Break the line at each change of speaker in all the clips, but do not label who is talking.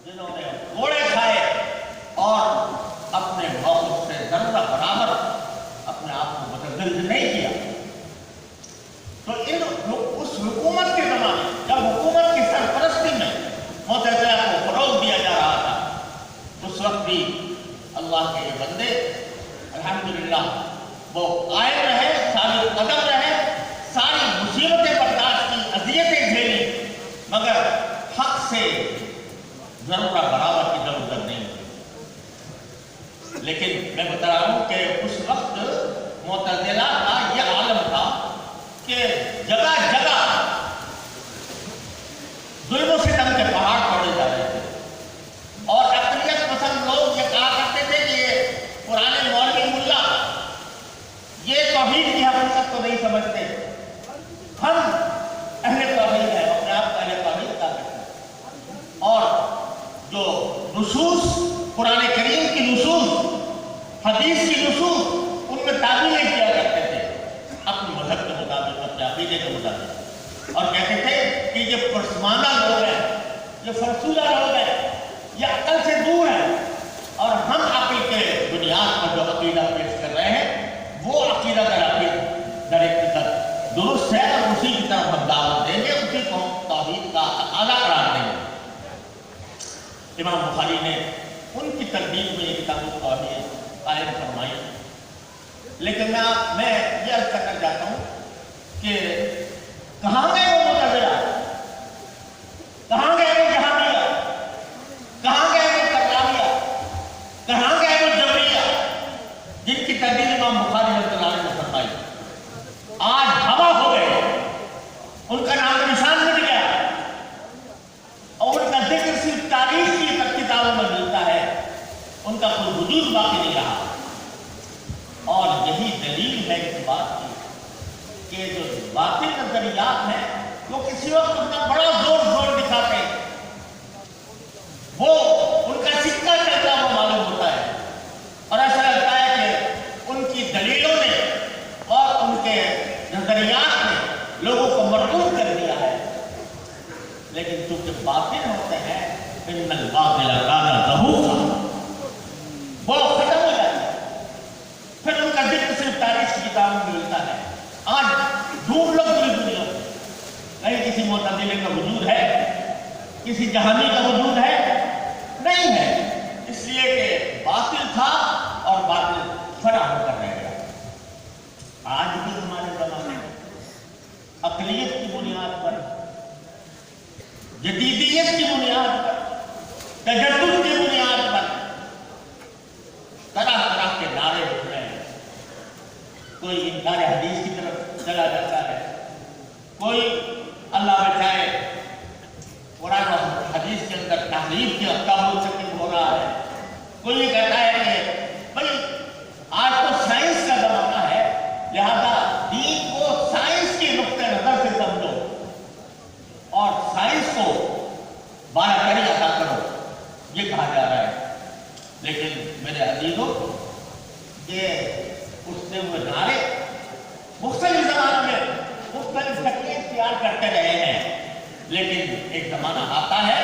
جنہوں نے کوڑے کھائے اور اپنے موقف سے ذرہ برابر اپنے آپ کو متزلزل نہیں کیا. تو اس حکومت کے زمانے جب حکومت کی سرپرستی میں معتزلہ کو فروغ دیا جا رہا تھا، اس وقت بھی اللہ کے یہ بندے الحمدللہ وہ قائم رہے، ثابت قدم رہے، ساری مصیبتیں برداشت کی، اذیتیں جھیلی، مگر حق سے ضرورت برابر کی ضرورت نہیں ہوئی. لیکن میں بتا رہا ہوں کہ اس وقت معتزلہ کا یہ عالم تھا کہ جگہ جگہ ظلم و ستم کے پہاڑ پڑے جا رہے تھے، اور اقلیت پسند لوگ یہ کہا کرتے تھے کہ یہ پرانے مولوی ملا یہ توحید کی حقیقت کو نہیں سمجھتے، ہم اہل توحید ہیں، اپنے آپ کو اہل توحید کہا کرتے ہیں. اور جو نصوص قرآن کریم کی نصوص، حدیث کی نصوص، ان میں تعبیریں کیا کرتے تھے اپنے مذہب کے مطابق، اپنے عقیدے کے مطابق، اور کہتے تھے کہ یہ پرسمانہ لوگ ہیں، یہ فرسودہ لوگ ہیں، یہ عقل سے دور ہیں، اور ہم عقل کے بنیاد پر جو عقیدہ پیش کر رہے ہیں وہ عقیدہ در حقیقت درست ہے، اور اسی کی طرف ہم دعوت دیں گے، اسی کو توحید کا اعلیٰ قرار دیں گے. امام بخاری نے ان کی تردید میں یہ کتاب التوحید قائم فرمائی. لیکن میں یہ عرض کر جاتا ہوں کہ کہاں گئے وہ معتزلہ، کہاں گئے وہ جہمیہ، کہاں گئے وہ کررامیہ، کہاں گئے وہ جبریہ، جن کی تردید امام بخاری رحمۃ اللہ علیہ نے فرمائی. آج ہوا ہو گئے، ان کا نام نشان مٹ گیا، اور ان کا ذکر صرف تاریخ کی کتابوں میں ملتا ہے، ان کا کوئی وجود باقی نہیں رہا. اور یہی دلیل ہے اس بات کی کہ جو باطل نظریات ہیں وہ کسی وقت اپنا بڑا زور دکھاتے ہیں، وہ ان کا سکہ چلتا ہوا معلوم ہوتا ہے، اور ایسا لگتا ہے کہ ان کی دلیلوں نے اور ان کے نظریات نے لوگوں کو مرعوب کر دیا ہے. لیکن چونکہ باطل ہوتے ہیں، ان الباطل کان زہوقا، وہ ختم ہو جاتا ہے، پھر ان کا ذکر صرف تاریخ کی کتاب میں ملتا ہے. آج ڈھونڈ لو پوری دنیا میں، کہیں کسی معتزلے کا وجود ہے، کسی جہانی کا وجود ہے؟ نہیں ہے، اس لیے کہ باطل تھا اور باطل فنا ہو کر رہ گیا. آج بھی ہمارے زمانے میں اقلیت کی بنیاد پر، جدیدیت کی بنیاد پر، تجدد کی بنیاد پر طرح طرح کے نعرے اٹھ رہے ہیں. کوئی انکار حدیث کی طرف چلا جاتا ہے، کوئی اللہ بچائے قرآن اور حدیث کے اندر تحریف کی احکام مرتکب ہو رہا ہے. کوئی یہ کہتا ہے کہ بھائی آج تو سائنس کا زمانہ ہے، لہذا دین کو سائنس کے نقطۂ نظر سے سمجھو اور سائنس کو بالاتری عطا کرو، یہ کہا جا رہا ہے. لیکن میرے عزیزوں، یہ اٹھتے ہوئے نعرے مختلف زمانوں میں مختلف شکلیں اختیار کرتے رہے ہیں، لیکن ایک زمانہ آتا ہے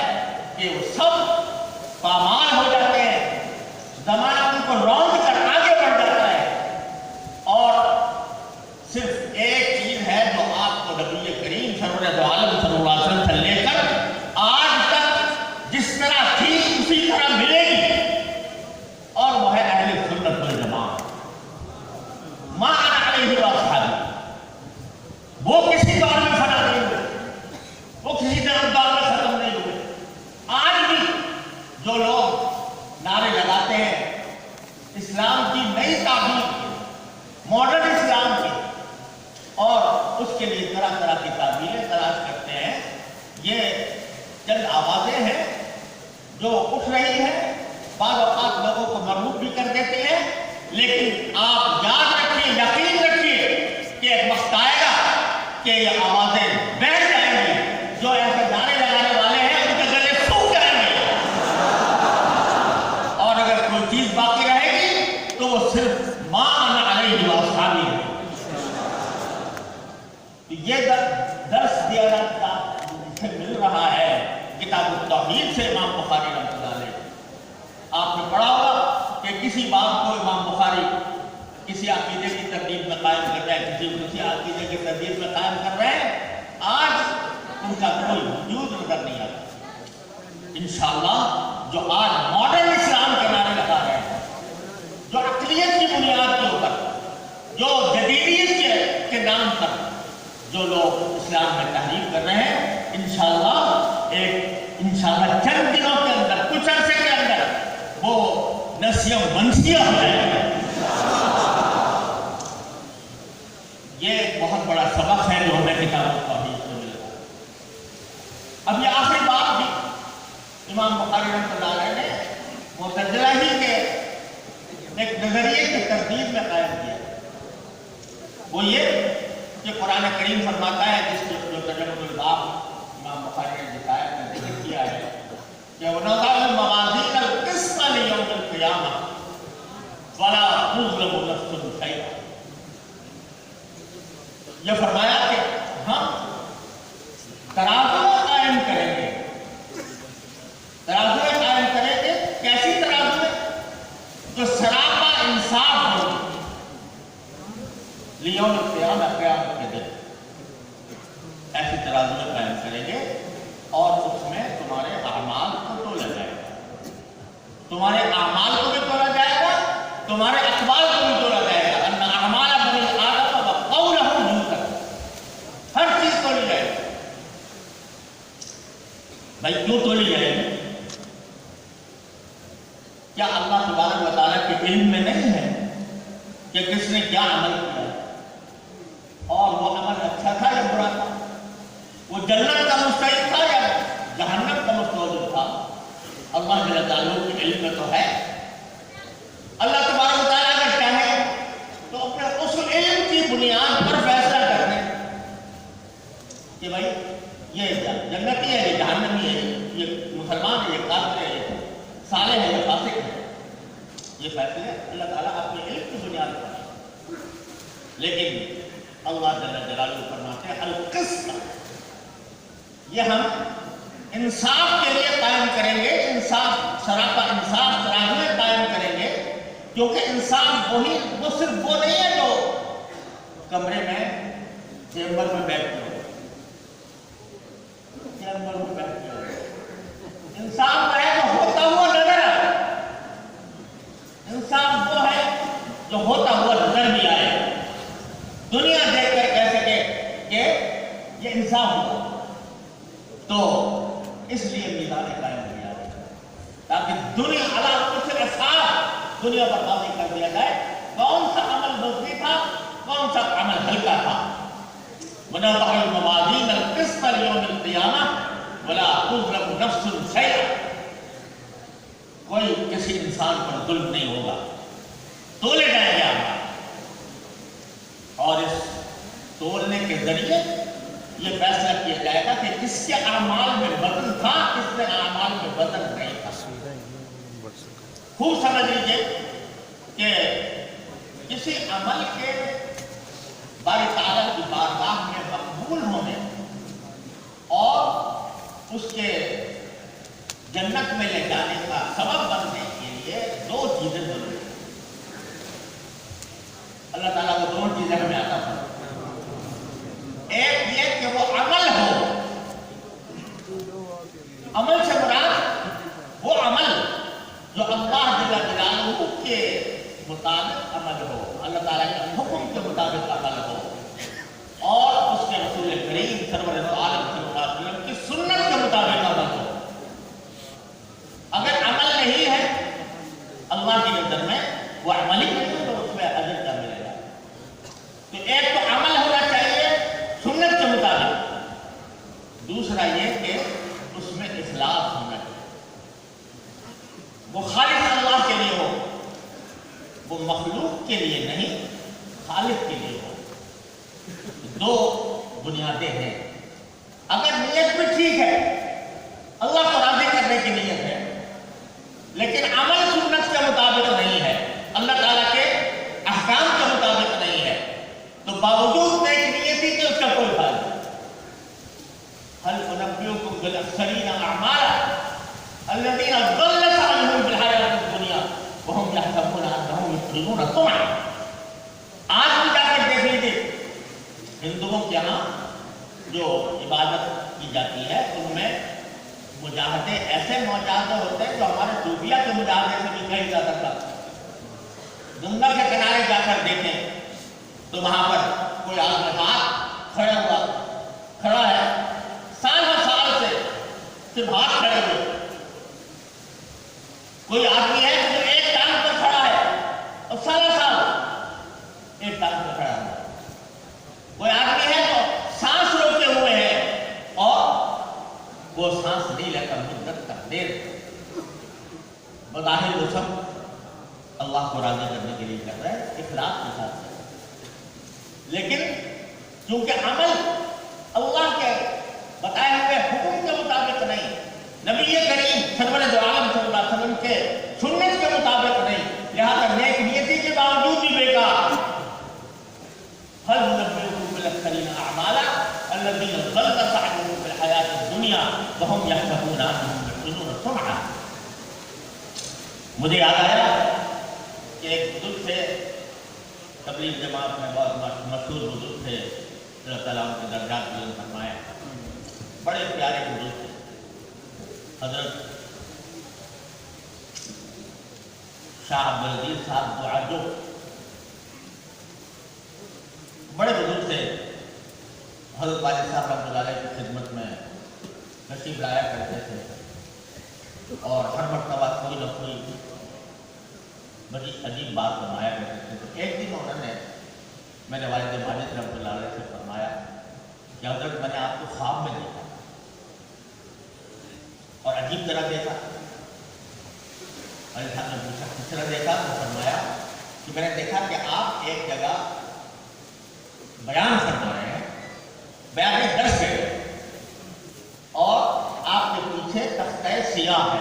کہ وہ سب پامال ہو جاتے ہیں، زمانہ ان کو روند کر آگے بڑھ جاتا ہے، اور صرف ایک چیز ہے جو آپ کو نبی کریم سرور عالم صلی اللہ علیہ وسلم سے لے کر آج تک جس طرح تھی اسی طرح ملے گی، اور وہ ہے اہل سنت والجماعت، ما انا علیہ واصحابی. وہ کسی دور میں فنا نہیں ہوئے، وہ کسی طرح دور میں ختم نہیں ہوئے. آج بھی جو لوگ نعرے لگاتے ہیں اسلام کی نئی تعبیر کی، ماڈرن اسلام کی، اور اس کے لیے طرح طرح کی تعبیریں تلاش کرتے ہیں، یہ چند آوازیں ہیں جو اٹھ رہی ہیں، بعض اوقات لوگوں کو مرعوب بھی کر دیتے ہیں. لیکن آپ یاد رکھیے، یقین رکھیے کہ ایک وقت آئے گا کہ یہ آوازیں بیٹھ جائیں گی. جو ایسے نعرے لگانے والے ہیں ان کے گلے سوکھ جائیں گے، اور اگر کوئی چیز باقی رہے گی تو وہ صرف ما انا علیہ واصحابی ہے. یہ درس دیانت کا مل رہا ہے کتاب التوحید سے. امام بخاری رحمۃ اللہ علیہ. آپ نے پڑھا ہوگا کہ کسی بات کو امام بخاری کسی عقیدے کی ترتیب میں قائم کر رہے ہیں, کسی عقیدے کی ترتیب میں قائم کر رہے ہیں, آج ان کا کوئی وجود نظر نہیں آتا. انشاءاللہ جو آج ماڈرن اسلام کے نعرے لگا رہے ہیں, جو عقلیت کی بنیاد کے اوپر, جو جدیدیت کے نام پر جو لوگ اسلام میں تحریف کر رہے ہیں, انشاءاللہ چند دنوں کے اندر, کچھ عرصے کے اندر وہ نسیہ منسیہ ہو جائے گا. یہ ایک بہت بڑا سبق ہے جو ہمیں کتاب التوحید سے مل رہا ہے. اب یہ آخری بات بھی امام بخاری رحمۃ اللہ علیہ نے معتزلہ ہی کے ایک نظریے کی ترتیب میں قائم کیا. وہ یہ کہ قرآن کریم فرماتا ہے, جس کے جو ترجمہ الباب امام بخاری نے دکھایا میں ذکر کیا ہے, کہ وَنَضَعُ الْمَوَازِينَ الْقِسْطَ لِيَوْمِ الْقِيَامَةِ وَلَا تُظْلَمُ نَفْسٌ شَيْئًا. یہ فرمایا کہ ہم ترازو قائم کریں گے. ترازو قائم کریں گے, کیسی ترازو جو سراپا انصاف ہوگی لیوم القیامہ, قیامت کے دن. ایسی ترازو قائم کریں گے اور اس میں تمہارے اعمال کو تولا جائے گا. تمہارے اعمال کو بھی تولا جائے گا, تمہارے اقوال کو بھی تولا جائے گا. ان اعمال بنی آدم وقولهم منکر, ہر چیز تولی جائے گی. بھائی کیوں تولی جائے گی؟ کیا اللہ تبارک و تعالیٰ کے علم میں نہیں ہے کہ کس نے کیا عمل کیا اور وہ عمل اچھا تھا یا برا تھا, وہ جنت کا مستحق تھا یا جہنم کا مستحق تھا؟ اللہ جل جلالہ کے علم میں تو ہے. اللہ تبارک و تعالیٰ اگر چاہے تو اپنے اس علم کی بنیاد پر فیصلہ کر دیں کہ بھائی یہ جنتی ہے, یہ جہنمی ہے, یہ مسلمان ہے, یہ کافر ہے, یہ صالح ہے, یہ فاسق ہے. یہ فیصلے اللہ تعالیٰ اپنے علم کی بنیاد پر. لیکن اللہ جل جلالہ فرماتے ہیں القسط, یہ ہم انصاف کے لیے قائم کریں گے. انصاف, سراپا انصاف ترازویں قائم کریں گے, کیونکہ انصاف وہی, وہ صرف وہ نہیں ہے جو کمرے میں چیمبر میں بیٹھتے ہو, چیمبر میں بیٹھتے ہو. انصاف وہ ہے جو ہوتا ہوا نظر آئے. انصاف وہ ہے جو ہوتا ہوا نظر بھی آئے, دنیا دیکھ کر کہہ سکے کہ یہ انصاف ہوا. تو اس لیے میدان قائم کیا ہے تاکہ دنیا علا کچھ اصحاب دنیا پر واضح کر دیا جائے کون سا عمل مضبوط تھا, کون سا عمل ہلکا تھا. وَنَضَعُ الْمَوَازِينَ الْقِسْطَ لِيَوْمِ الْقِيَامَةِ وَلَا تُظْلَمُ نَفْسٌ شَيْئًا. کوئی کسی انسان پر ظلم نہیں ہوگا, تولے جائیں گے آپ, اور اس تولنے کے ذریعے یہ فیصلہ کیا جائے گا کہ کس کے اعمال میں وزن تھا, کس کے اعمال میں وزن نہیں تھا. خوب سمجھ لیجیے کہ کسی عمل کے باری تعالیٰ کی بارگاہ میں مقبول ہونے اور اس کے جنت میں لے جانے کا سبب بننے کے لیے دو چیزیں ضروری ہیں. اللہ تعالیٰ کو دو چیزیں ہمیں عطا فرمائے. ایک یہ کہ وہ عمل ہو, عمل سے مراد وہ عمل جو اللہ جل جلالہ کے مطابق عمل ہو, اللہ تعالیٰ کے حکم کے مطابق عمل ہو, اور اس کے رسول کریم سرور عالم صلی اللہ علیہ وسلم کی سنت کے مطابق عمل ہو. اگر عمل نہیں ہے اللہ کی نظر میں, وہ عمل ہی نہیں ہے, تو اس میں اجر کیا ملے گا؟ تو ایک تو عمل ہونا چاہیے سنت کے مطابق, دوسرا یہ کہ اس میں اخلاص ہونا چاہیے, وہ خالص اللہ کے لیے ہو, وہ مخلوق کے لیے نہیں, خالق کے لیے ہو. دو بنیادیں ہیں. اگر نیت بھی ٹھیک ہے, اللہ کو راضی کرنے کی نیت ہے, لیکن عمل سنت کے مطابق نہیں ہے, اللہ تعالیٰ کے احکام کے مطابق نہیں ہے, تو باوجود نیک نیتی کے اس کا کوئی فائدہ نہیں. هل أنبئكم بالأخسرين أعمالا الذين ضل سعيهم في الحياة الدنيا وهم يحسبون أنهم يحسنون صنعا. آج بھی جا کر دیکھ لیجیے ہندوؤں کے یہاں جو عبادت کی جاتی ہے ان میں مجاہدے ایسے مجاہدے ہوتے ہیں جو ہمارے صوفیہ کے مجاہدے سے بھی کہیں زیادہ تھا. گنگا کے کنارے جا کر دیکھیں تو وہاں پر کوئی آدمی ہاتھ کھڑا ہے سال سے صرف ہاتھ کھڑے ہوئے. کوئی آدمی ہے جو ایک ٹانگ پر کھڑا ہے اور سال ایک ٹانگ پر کھڑا ہے. کوئی آدمی ہے جو سانس روکے ہوئے ہے اور وہ سانس نہیں لیتا مدت تک دیر. بظاہر وہ سب اللہ کو راضی کرنے کے لیے کر رہے ہیں اخلاص کے ساتھ. لیکن چونکہ عمل اللہ کے بتائے ہوئے حکم کے مطابق نہیں، نبی کریم سرور دو عالم صلی اللہ علیہ وسلم کے سنت کے مطابق نہیں، لہذا نیک نیتی کے باوجود بھی بیکار. هل ننبئكم بالاخسرين اعمالا الذين ضل سعيهم في الحياة الدنيا وهم يحسبون انهم يحسنون صنعا. مجھے یاد آیا کہ ایک بزرگ تھے تبلیغ جماعت میں، بہت مشہور بزرگ تھے، اللہ تعالیٰ ان کے درجات بلند فرمائے. بڑے پیارے بزرگ تھے حضرت شاہ عبدالعزیز صاحب دعاجو. بڑے بزرگ تھے. حضرت والد صاحب رحمۃ اللہ علیہ کی خدمت میں تشریف لایا کرتے تھے اور ہر مرتبہ کوئی نہ کوئی بڑی عجیب بات فرمایا کرتے تھے. تو ایک دن انہوں نے میرے والد ماجد رحمۃ اللہ علیہ سے فرمایا کہ حضرت میں نے آپ کو خواب میں دیکھا اور عجیب طرح دیکھا. والد صاحب نے پوچھا کس طرح دیکھا؟ تو فرمایا کہ میں نے دیکھا کہ آپ ایک جگہ بیان فرما رہے ہیں، بیان درس ہے اور آپ کے پیچھے تختہ سیاہ ہے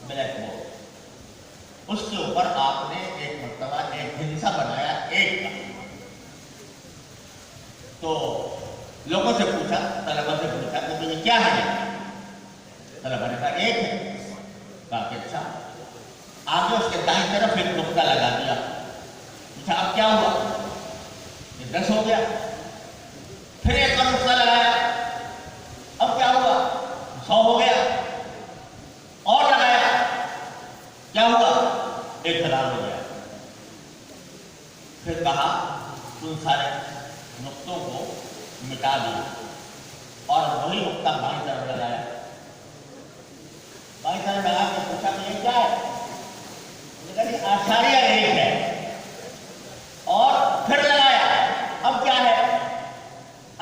بلیک بورڈ، اس کے اوپر آپ نے ایک مرتبہ ایک ہندسہ بنایا ایک کا. تو لوگوں سے پوچھا، طلبہ سے پوچھا کہ یہ کیا ہے؟ طلبہ نے کہا ایک ہے. کہا کہ اچھا. آگے اس کے دائیں طرف ایک نقطہ لگا دیا. پوچھا اب کیا ہوا؟ 10 ہو گیا. پھر ایک اور نقطہ لگایا. اب کیا ہوا؟ 100 ہو گیا. اور لگایا. کیا ہوا؟ 1000 ہو گیا. پھر کہا ان سارے نقطوں کو مٹا دیا اور وہی نقطہ بائیں طرف لگایا. بائیں طرف لگا کے پوچھا کہ یہ کیا ہے؟ آشاریہ ایک ہے. اور پھر لگایا. اب کیا ہے؟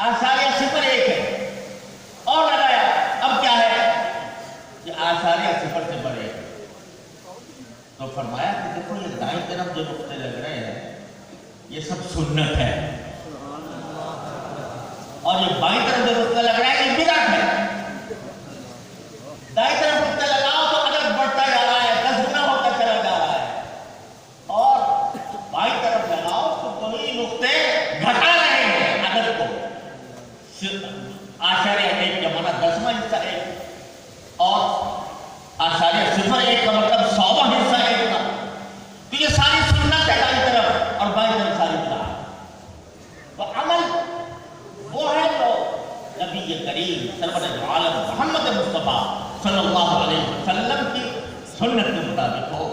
آشاریہ 0.1 ہے. اور لگایا. اب کیا ہے؟ کہ آشاریہ 0.1 ہے. تو فرمایا کہ دیکھو یہ دائیں طرف جو نقطے لگ رہے ہیں یہ سب سنت ہے اور یہ بائیں طرف جو نقطہ لگ رہا ہے یہ بدعت ہے. دائیں طرف نقطہ لگاؤ تو عدد بڑھتا جا رہا ہے، 10 گنا ہوتا چلا جا رہا ہے، اور بائیں طرف لگاؤ تو وہی نقطے گھٹا رہے ہیں عدد کو. آشاریہ 1 کا معنی 10واں حصہ 1 اور آشاریہ 0.1 کا مطلب 100واں حصہ 1 کا. تو یہ ساری سنت ہے دائیں طرف اور بائیں طرف ساری بدعت. تو عمل وہ ہے جو نبی کریم سرور عالم محمد مصطفیٰ صلی اللہ علیہ وسلم کی سنت کے مطابق ہو.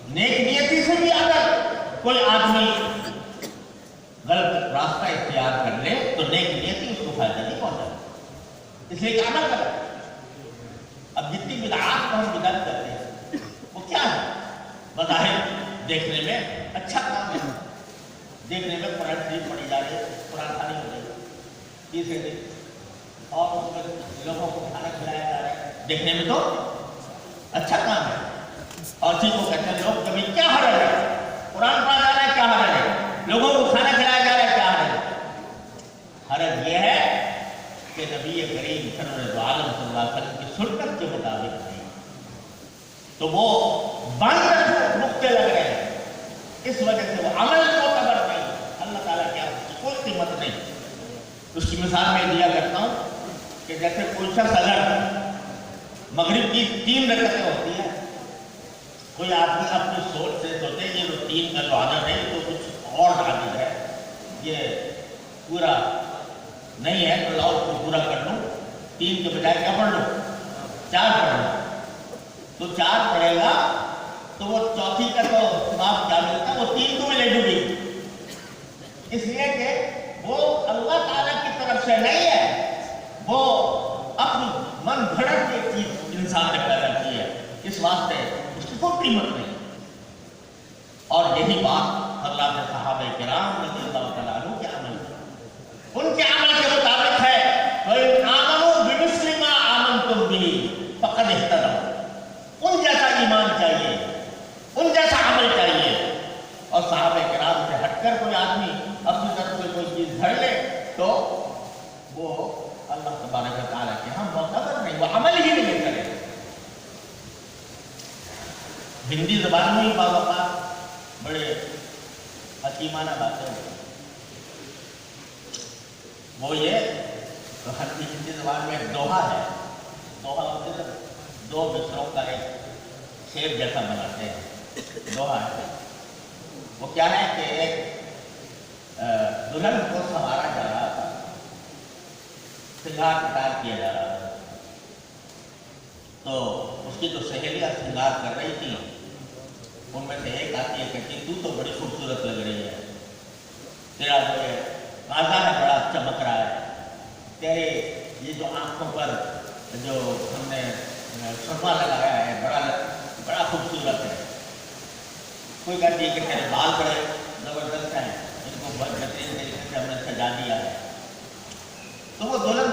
نیک نیتی سے بھی اگر کوئی آدمی غلط راستہ اختیار کر لے تو نیک نیتی اس کو فائدہ نہیں پہنچا، اس لیے کہ عمل کرے. اب جتنی بدعات کو ہم بدعت کرتے ہیں وہ کیا ہے؟ بظاہر دیکھنے میں اچھا کام ہے، دیکھنے میں قرآن شریف پڑھی جا رہی ہے، قرآن خوانی ہو رہی ہے تیسرے دن، اور اس میں لوگوں کو کھانا کھلایا جا رہا ہے، دیکھنے میں تو اچھا کام ہے. اور چیز کو کہتے ہیں لوگ کبھی کیا حرج ہے؟ قرآن پڑھا جا رہا ہے کیا حرج ہے؟ لوگوں کو کھانا کھلایا جا رہا ہے کیا حرج ہے؟ حرج یہ ہے کہ نبی کریم سرور عالم صلی اللہ علیہ وسلم کی سنت کے مطابق نہیں. تو وہ بائیں طرف نقطے لگ رہے ہیں، اس وجہ سے وہ عمل معتبر نہیں. اللہ تعالیٰ کیا اس کی کوئی قیمت نہیں. اس کی مثال میں دیا کرتا ہوں کہ جیسے کوئی شخص اگر مغرب کی 3 رکعتیں ہوتی ہیں. کوئی آدمی اپنی سوچ سے سوچے یہ جو 3 کا جو عدد ہے یہ تو کچھ اور عدد ہے، یہ پورا نہیں ہے، تو لاؤ اس کو پورا کر لوں، 3 کے بجائے کیا پڑھ لوں؟ 4 پڑھ لوں. تو 4 پڑھے گا تو وہ چوتھی کا تو ثواب کیا ملتا ہے، وہ 3 کو ملے ڈوبی. اس لیے کہ وہ اللہ تعالیٰ کی طرف سے نہیں ہے، وہ اپنی من گھڑت کی چیز انسان نے پیدا کی ہے، اس واسطے اس کی کوئی قیمت نہیں. اور یہی بات اللہ کے صحابہ کرام رضی اللہ تعالیٰ عنہ کے عمل ان کے عمل کے مطابق ہے. وَإِنْ آمَنُوا بِمِثْلِ مَا آمَنْتُمْ بِهِ فَقَدِ اهْتَدَوْا. ان جیسا ایمان چاہیے، ان جیسا عمل چاہیے. اور صحابہ کرام سے ہٹ کر کوئی آدمی اپنی طرف سے کوئی چیز گھڑ لے تو وہ اللہ تبارک و تعالیٰ کے ہم معتبر نہیں، وہ عمل ہی نہیں کرے. ہندی زبان میں ہی بعض اوقات بڑے حکیمانہ باتیں ہوتی ہیں. وہ یہ ہندی زبان میں ایک دوہا ہے، دوہا ہوتے ہیں 2 مصروں کا ایک شعر جیسا بناتے ہیں، دوہا ہے. وہ کیا ہے کہ ایک دلہن کو سنوارا جا رہا تھا، سنگار کتار کیا جا رہا تھا. تو اس کی جو سہیلیاں سنگار کر رہی تھیں ان میں سے ایک آتی ہے کہتی تو تو بڑی خوبصورت لگ رہی ہے، تیرا جو کانٹا ہے بڑا چمک رہا ہے، تیرے یہ جو آنکھوں پر جو ہم نے سرما لگایا ہے بڑا خوبصورت ہے. کوئی کہتی ہے کہ تیرے بال بڑے زبردست ہیں، ان کو بہت بہترین طریقے سے ہم نے سجا دیا ہے. تو وہ دلہن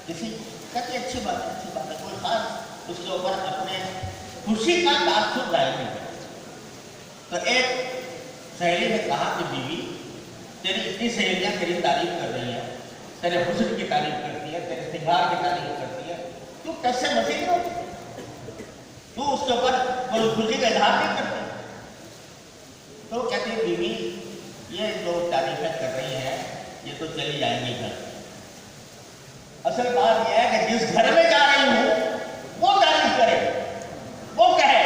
کسی کہتی اچھی بات ہے، کوئی خاص اس کے اوپر اپنے خوشی کا تعصب ظاہر نہیں کرتا. تو ایک سہیلی نے کہا کہ بیوی تیری اتنی سہیلیاں تیری تعریف کر رہی ہیں، تیرے حسن کی تعریف کرتی ہے، تیرے سنگار کی تعریف کرتی ہے، تو کیسے مسیح ہو؟ تو اس کے اوپر کوئی خوشی کا اظہار نہیں کرتے. تو کہتے ہیں بیوی یہ جو تعریفیں کر رہی ہیں یہ تو چلی جائیں گی گھر. اصل بات یہ ہے کہ جس گھر میں جا رہی ہوں وہ تعریف کرے، وہ کہے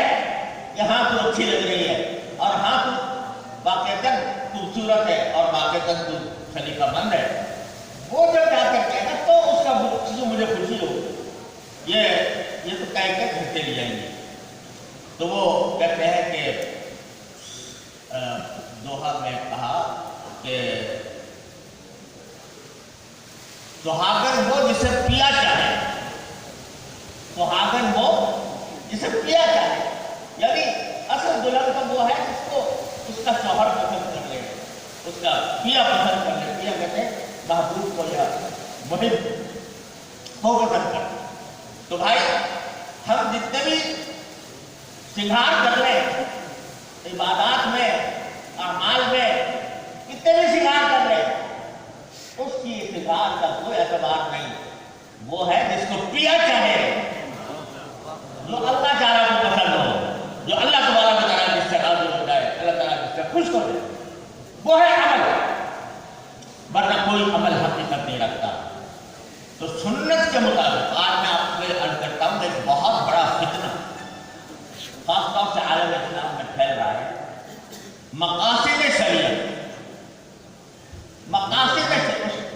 کہ ہاں تو اچھی لگ رہی ہے، اور ہاں تو واقعتاً خوبصورت ہے، اور واقعتاً تو سلیقہ مند ہے. وہ جب جا کر کہنا تو اس کا مجھے خوشی ہو، یہ تو کہہ کے گھر چلی جائیں گی. تو وہ کہتے ہیں کہ دوہا میں کہا کہ سہاگن وہ جسے پیا چاہے، سہاگن وہ جسے پیا چاہے، یعنی اصل دلہن کا وہ ہے جس کو اس کا شوہر پسند کر لے، اس کا پیا پسند کر لے. پیا کہتے ہیں محبوب کو یا محب کو پسند کر. تو بھائی ہم جتنے بھی سنگار کر لیں عبادات میں، اعمال میں، کتنے بھی سنگار کر لیں، اس کی سنگار کا کوئی اعتبار نہیں. وہ ہے جس کو پیا چاہے، جو اللہ تعالیٰ کو پسند ہو، جو اللہ تبارک و تعالیٰ جس سے راضی ہو جائے، اللہ تعالیٰ جس سے خوش ہو جائے، وہ ہے عمل. ورنہ کوئی عمل حقیقت نہیں رکھتا. تو سنت کے مطابق آج میں آپ کو عرض کرتا ہوں کہ ایک بہت بڑا فتنہ خاص طور سے عالم اسلام میں پھیل رہا ہے. مقاصد شریعت، مقاصد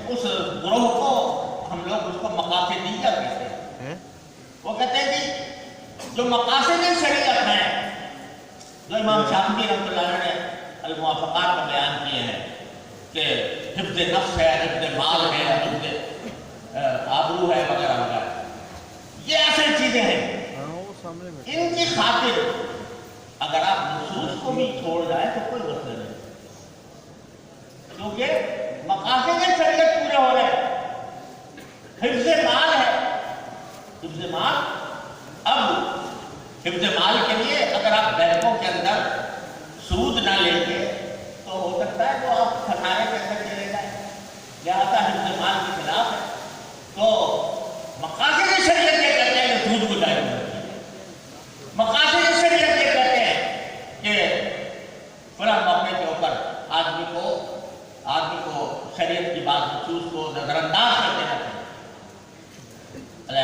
اس گروہ کو ہم لوگ اس کو مقاصدیہ کہتے ہیں. وہ کہتے ہیں کہ جو مقاصد شریعت ہیں، جو امام شافعی رحمۃ اللہ علیہ نے الموافقات میں بیان کیے ہیں کہ حفظ نفس ہے، حفظ مال ہے، حفظ آبرو ہے، وغیرہ وغیرہ، یہ ایسی چیزیں ہیں. ان کی خاطر اگر آپ نصوص کو بھی چھوڑ جائیں تو کوئی مسئلہ نہیں، کیونکہ مقاصد شریعت پورے ہو رہے ہیں. حفظ مال ہے، حفظ مال. اب حفظ مال کے لیے اگر آپ بینکوں کے اندر سود نہ لیں گے تو ہو سکتا ہے وہ آپ خزانے کے اندر چلے جائیں، لہٰذا حفظ مال کے خلاف ہے. تو مقاصد شریعت یہ کہتے ہیں کہ سود کو جائز کرتے ہیں. مقاصد شریعت یہ کہتے ہیں کہ فلاں موقع کے اوپر آدمی کو شریعت کی بات نصوص کو نظر انداز کر دینا چاہیے.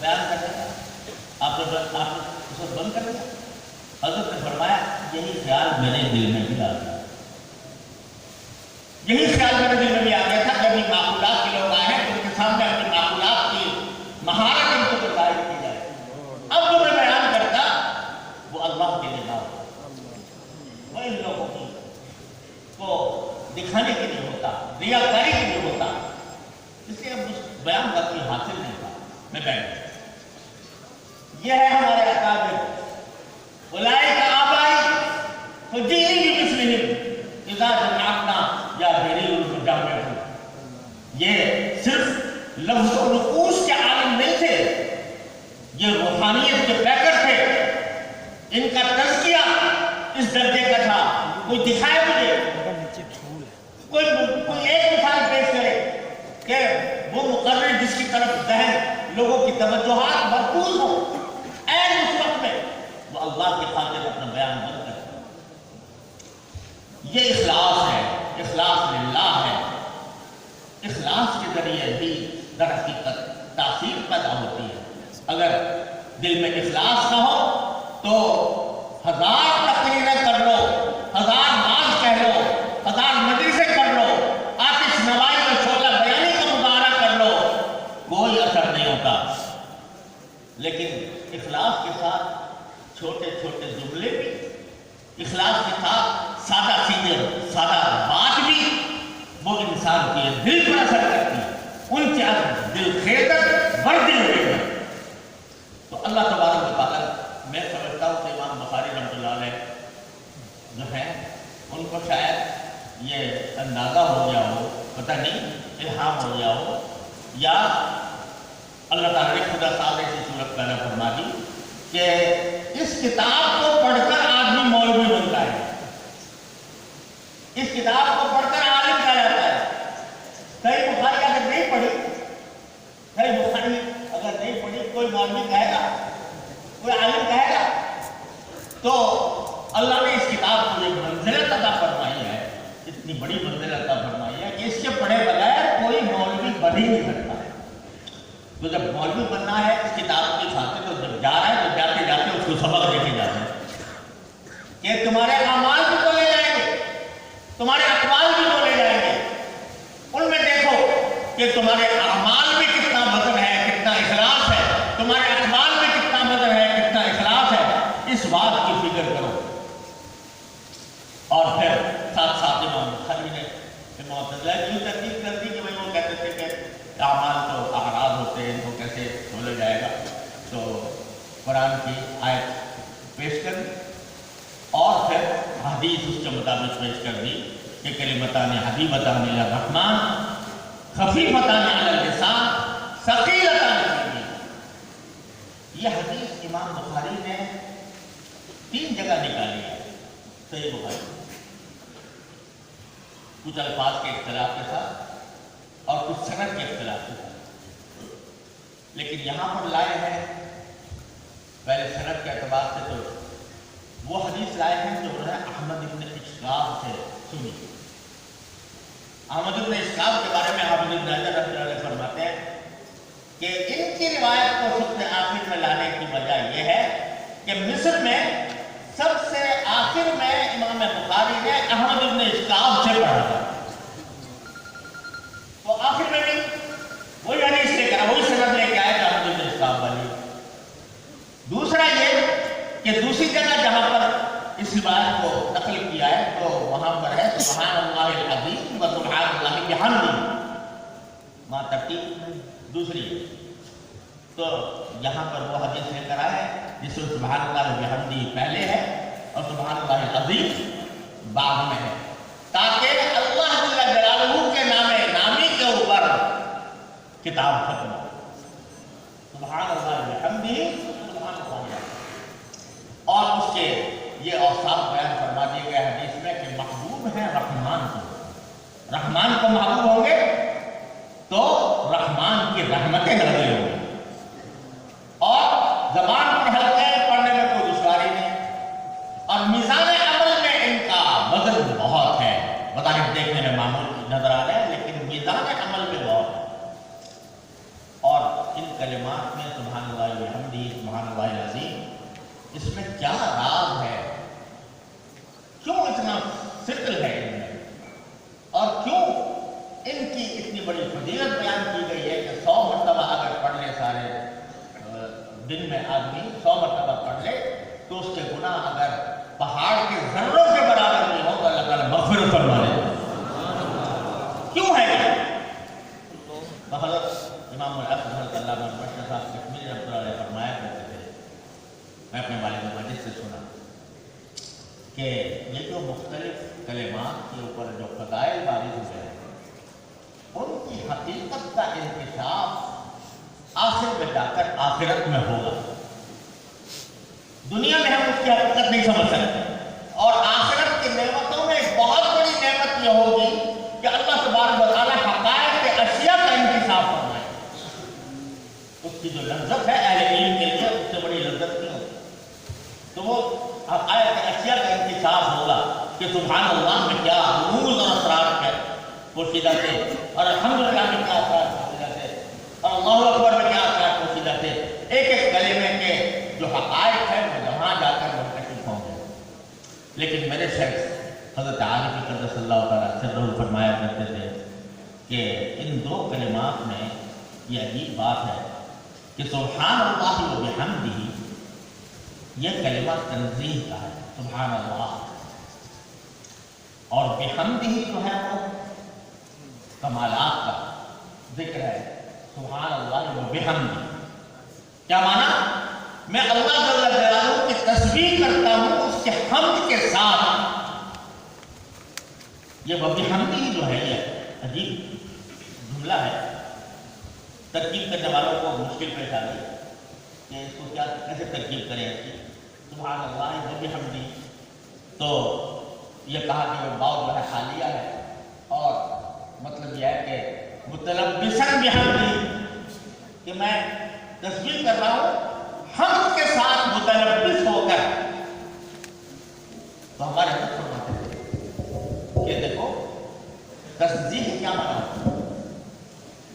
بیان کرنے کا، آپ نے اس کو بند کر دیا۔ حضرت نے فرمایا یہی خیال میرے دل میں بھی آ گیا، یہی خیال میرے دل میں بھی آ گیا تھا۔ جب یہ معقولات کے لوگ آئے ہیں تو ان کے سامنے اپنی معقولات کی مہارت ان کو ظاہر کی جائے۔ اب جو میں بیان کرتا وہ اللہ کے لیے نہ ہوتا، وہ ان لوگوں کو دکھانے کے لیے ہوتا، ریاکاری کے لیے ہوتا، اس لیے اب اس بیان کا کوئی حاصل نہیں تھا۔ میں بیٹھ یہ ہے ہمارے اکابر، اولئک آبائی فجئنی بمثلہم اذا جمعنا یا بری المجمع۔ یہ صرف لفظ و نقوش کے عالم نہیں تھے، یہ روحانیت کے پیکر تھے۔ ان کا تزکیہ اس درجے کا تھا، کوئی دکھائے مجھے، کوئی ایک مثال پیش کرے کہ وہ مقرر جس کی طرف ذہن لوگوں کی توجہات مرکوز ہوں، عین اس وقت میں وہ اللہ کی خاطر اپنا بیان بند کرتا۔ یہ اخلاص ہے، اخلاص للہ ہے۔ اخلاص کے ذریعے بھی در حقیقت تاثیر پیدا ہوتی ہے۔ اگر دل میں اخلاص نہ ہو تو ہزار تقریریں کر لو، ہزار ناز کہہ لو، ہزار مجلسیں کر لو، آتش نوائی اور شعلہ بیانی کا مظاہرہ کر لو، کوئی اثر نہیں ہوتا۔ لیکن اخلاص کے ساتھ چھوٹے چھوٹے جملے بھی، اخلاص کے ساتھ سادہ سیدھے سادہ بات بھی وہ انسان کے دل پر اثر کرتی ہے۔ ان کے دل خیزت بر دل خیزت۔ تو اللہ تبارک و تعالیٰ، میں سمجھتا ہوں کہ امام بخاری رحمۃ اللہ علیہ جو ہے ان کو شاید یہ اندازہ ہو گیا ہو، پتہ نہیں الہام ہو گیا ہو، یا اللہ تعالیٰ نے خدا صاحب ایسی صورت پیدا فرما دی کہ اس کتاب کو پڑھ کر آدمی مولوی بنتا ہے، اس کتاب کو پڑھ کر عالم کہا جاتا ہے۔ صحیح بخاری اگر نہیں پڑھی، صحیح بخاری اگر نہیں پڑھی، کوئی مولوی کہے گا، کوئی عالم کہے گا؟ تو اللہ نے اس کتاب کو ایک منزلت عطا فرمائی ہے، اتنی بڑی منزلت عطا فرمائی ہے کہ اس کے پڑھے بغیر کوئی مولوی بن ہی نہیں سکتا۔ تو جب مولوی بننا ہے اس کتاب کی خاطر، تو جب جا رہا ہے تو جاتے جاتے اس کو سبق دے کے جاتے ہیں کہ تمہارے اعمال بھی بولے جائیں گے، تمہارے اقوال بھی بولے جائیں گے، ان میں دیکھو کہ تمہارے اعمال میں کتنا وزن ہے، کتنا اخلاص ہے، تمہارے اقوال میں کتنا وزن ہے، کتنا اخلاص ہے، اس بات کی فکر کرو۔ اور پھر ساتھ ساتھ امام بخاری نے معتزلہ کی تردید کر دی کہ وہ کہتے تھے کہ اعمال تو اعراض ہوتے ہیں، ان کو کیسے کھولا جائے گا؟ تو قرآن کی آیت پیش کر دی اور پھر حدیث اس کے مطابق پیش کر دی کہ کلمتان حبیبتان الی الرحمن خفیفتان علی اللسان ثقیلتان فی المیزان۔ یہ حدیث امام بخاری نے 3 جگہ نکالی ہے صحیح بخاری، کچھ الفاظ کے اختلاف کے ساتھ اور کچھ سند کے اختلاف کے ساتھ، لیکن یہاں پر لائے ہیں پہلے سند کے اعتبار سے تو وہ حدیث لائے ہیں جو انہوں نے احمد ابن اشکاب سے سنی۔ احمد ابن اشکاب کے بارے میں حافظ ابن حجر رحمۃ اللہ علیہ فرماتے ہیں کہ ان کی روایت کو سب سے آخر میں لانے کی وجہ یہ ہے کہ مصر میں سب سے آخر میں امام بخاری نے احمد ابن اشکاب سے پڑھا تھا، تو آخر میں بھی وہی حدیث لے کر وہی سند لے کے آئے تھے احمد ابن اشکاب والی۔ دوسرا یہ کہ دوسری جگہ جہاں پر اس روایت کو نقل کیا ہے تو وہاں پر ہے سبحان اللہ العظیم و سبحان اللہ بحمدہ، وہاں ترتیب دوسری ہے۔ تو یہاں پر وہ حدیث لے کر آئے جس میں سبحان اللہ بحمدہ پہلے ہے اور سبحان اللہ العظیم بعد میں ہے، تاکہ اللہ جل جلالہ کے نامی کے اوپر کتاب ختم ہو۔ سبحان اللہ بحمدہ سبحان اللہ، اور اس کے یہ اوصاف بیان فرما دیے گئے حدیث میں کہ محبوب ہیں رحمان کو، رحمان کو محبوب ہوں گے تو رحمان کی رحمتیں نازل ہوں گی، اور زبان پر ہلکے پڑھنے میں کوئی دشواری نہیں، اور میزان عمل میں ان کا وزن بہت ہے، بظاہر دیکھنے میں معمول نظر آ رہا ہے لیکن میزان عمل میں بہت ہے، اور ان کلمات میں سبحان اللہ وبحمدہ سبحان اللہ العظیم، اس میں کیا راز ہے، کیوں اتنا فکر ہے ان میں، اور کیوں ان کی اتنی بڑی فضیلت بیان کی گئی ہے کہ 100 مرتبہ اگر پڑھ لے سارے دن میں آدمی 100 مرتبہ پڑھ لے تو اس کے گناہ اگر پہاڑ کے ذروں کے برابر نہیں ہو تو اللہ تعالیٰ مغفرت فرما لے۔ کیوں ہے یہ؟ حضرت امام الحق حضرت علامہ مشرف صاحب کشمیری رحمۃ اللہ علیہ فرمایا کرتے تھے، میں اپنے والد ماجد سے سنا کہ یہ جو مختلف کلمات کے اوپر جو فضائل وارد ہوئے ہیں ان کی حقیقت کا انکشاف آخر میں جا کر آخرت میں ہوگا۔ دنیا میں ہم اس کی حقیقت نہیں سمجھ سکتے، اور آخرت کی نعمتوں میں ایک بہت بڑی نعمت یہ ہوگی کہ اللہ تبارک و تعالیٰ حقائق کے اشیاء کا انکشاف فرمائے۔ اس کی جو لذت ہے اہل علم کے لیے اس سے بڑی لذت نہیں ہوتی، تو وہ حقائق کے اشیاء کا انکشاف ہوگا کہ سبحان اللہ میں کیا رموز اور اسرار ہے پوشیدہ تھے، اور الحمدللہ میں کیا اثرات پوشیدہ تھے، اور اللہ اکبر میں کیا اثرات پوشیدہ تھے۔ ایک ایک کلمے کے جو حقائق ہے وہ وہاں جا کر منتشر ہوں گے۔ لیکن میرے شیخ حضرت عارف قدس اللہ تعالیٰ سرہ فرمایا کرتے تھے کہ ان دو کلمات میں یہ عجیب بات ہے کہ سبحان اللہ و بحمدہ یہ کلمہ تنزیہ کا ہے، سبحان اللہ، اور بحمدہ جو ہے وہ کمالات کا ذکر ہے، سبحان اللہ و بحمدہ۔ کیا معنی؟ میں اللہ جل جلالہ کی تسبیح کرتا ہوں اس کے حمد کے ساتھ۔ یہ وبحمدہ جو ہے یہ عجیب جملہ ہے، ترکیب کرنے والوں کو مشکل پیش آ گئی کہ اس کو کیا کیسے ترکیب کریں اس کی، سبحان اللہ وبحمدہ، تو یہ کہا کہ وہ واو جو ہے حالیہ ہے، اور مطلب یہ ہے کہ متلبساً بحمدہ، کہ میں تسبیح کر رہا ہوں حمد کے ساتھ متلبس ہو کر۔ تو ہمارے حضرت فرماتے تھے کہ دیکھو تسبیح کیا معنی؟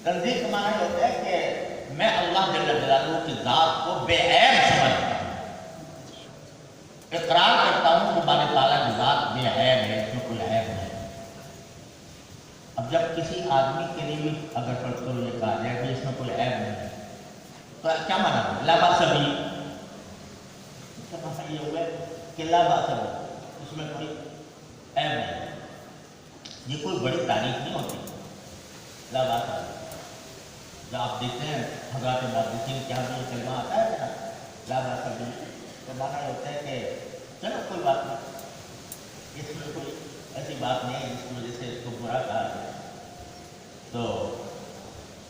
تسبیح کا معنی ہوتا ہے کہ میں اللہ جل جلالہ کی ذات کو بے عیب سمجھتا ہوں، اقرار کرتا ہوں کہ ہمارے تعالیٰ کی ذات بے عیب ہے، اس میں کوئی عیب نہیں۔ اب جب کسی آدمی کے لیے بھی اگر پڑھتے ہوئے یہ کہا جائے کہ اس میں کوئی عیب نہیں ہے تو کیا مانا ہے؟ لا بأس بہ، اس کا مطلب یہ ہوا کہ لا بأس بہ، اس میں کوئی عیب نہیں۔ یہ کوئی بڑی تعریف نہیں ہوتی، لا بأس بہ۔ جب آپ دیکھتے ہیں حضرات محدثین کے یہاں یہ کلمہ آتا ہے نا لا بأس بہ، تو مانا یہ ہوتا ہے کہ چلو کوئی بات نہیں، اس میں کوئی ایسی بات نہیں ہے جس کی وجہ سے اس کو برا کہا جائے۔ تو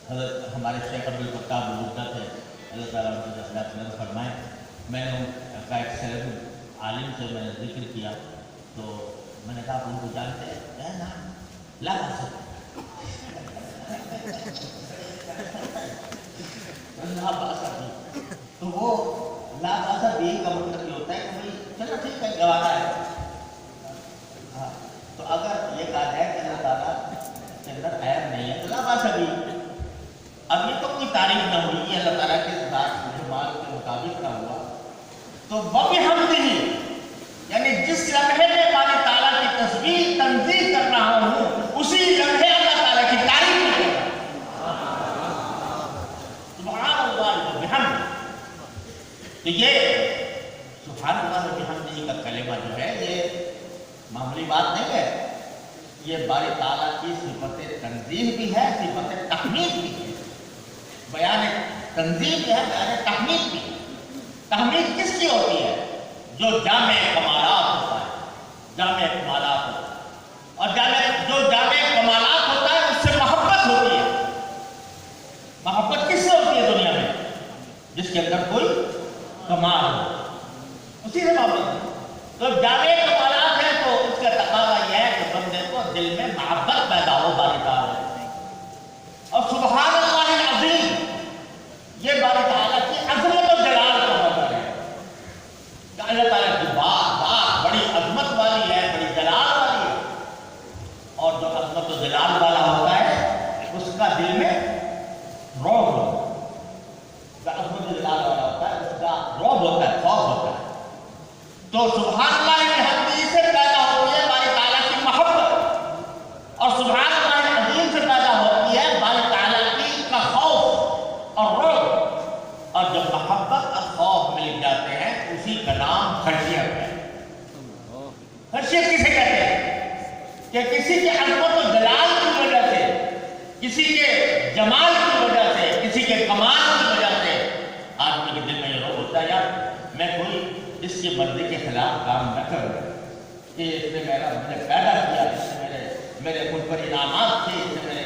حضرت ہمارے شیخ عبدالفتاح بلوچہ تھے، اللہ تعالیٰ ان کی رحمت فرمائے، میں نے ان کا ایک سیلف عالم سے میں نے ذکر کیا، تو میں نے کہا آپ ان کو جانتے ہیں؟ نا لا بأس بہ، لا بأس بہ، تو وہ لا بأس بہ کا مطلب یہ ہوتا ہے کہ بھائی چلو ٹھیک ہے گوارا ہے۔ تو اگر یہ کہا جائے کہ اللہ تعالیٰ کے اندر عیب نہیں ہے تو لا بأس بہ، اب یہ تو کوئی تعریف نہ ہوئی، یہ اللہ تعالیٰ کے ذات جمال کے مطابق نہ ہوا، تو وبحمدہ یعنی جس لمحے میں اللہ تعالیٰ کی تسبیح تنزیہ کر رہا ہوں اسی لمحے اللہ تعالیٰ کی تعریف کر رہا ہوں، سبحان اللہ وبحمدہ۔ تو یہ سبحان اللہ وبحمدہ کا کلمہ جو ہے یہ معمولی بات نہیں ہے، یہ باری تعالیٰ کی صفت تنزیہ بھی ہے، صفت تحمید بھی ہے، بیان تنزیہ بھی ہے، بیان تحمید بھی ہے۔ تحمید کس کی ہوتی ہے؟ جو جامع کمالات ہوتا ہے، جامع کمالات ہوتا ہے، اور جو جامع کمالات ہوتا ہے اس سے محبت ہوتی ہے۔ محبت کس سے ہوتی ہے دنیا میں؟ جس کے اندر کوئی کمال ہو، اسی سے محبت ہے۔ تو جامع کمالات ہیں تو اس کا تقاضا یہ ہے کہ بندے کو دل میں محبت پیدا ہو باری تعالیٰ سے۔ اور سبحان اللہ العظیم یہ باری تعالیٰ کی عظمت و جلال کا مظہر ہے کہ اللہ تعالیٰ کی بات بڑی عظمت والی ہے، بڑی جلال والی ہے، اور جو عظمت و جلال والا ہوتا ہے اس کا دل میں روح ہوتا ہے، تو سبحان اللہ کی حدیث سے پیدا ہوتی ہے باری تعالیٰ کی محبت، اور سبحان اللہ عظیم سے پیدا ہوتی ہے باری تعالیٰ کی کا خوف اور رعب، اور جب محبت اور خوف مل جاتے ہیں اسی کا نام خشیت ہے۔ خشیت کسے کہتے ہیں؟ کہ کسی کے عظمت و جلال کی وجہ سے، کسی کے جمال کی وجہ سے، کسی کے کمال کی وجہ سے آدمی کے دل میں یہ روح ہوتا ہے یار میں کوئی اس کی مرضی کے خلاف کام نہ کروں، کہ اس نے مجھے پیدا کیا، اس نے میرے خود پر انعامات تھے، اس نے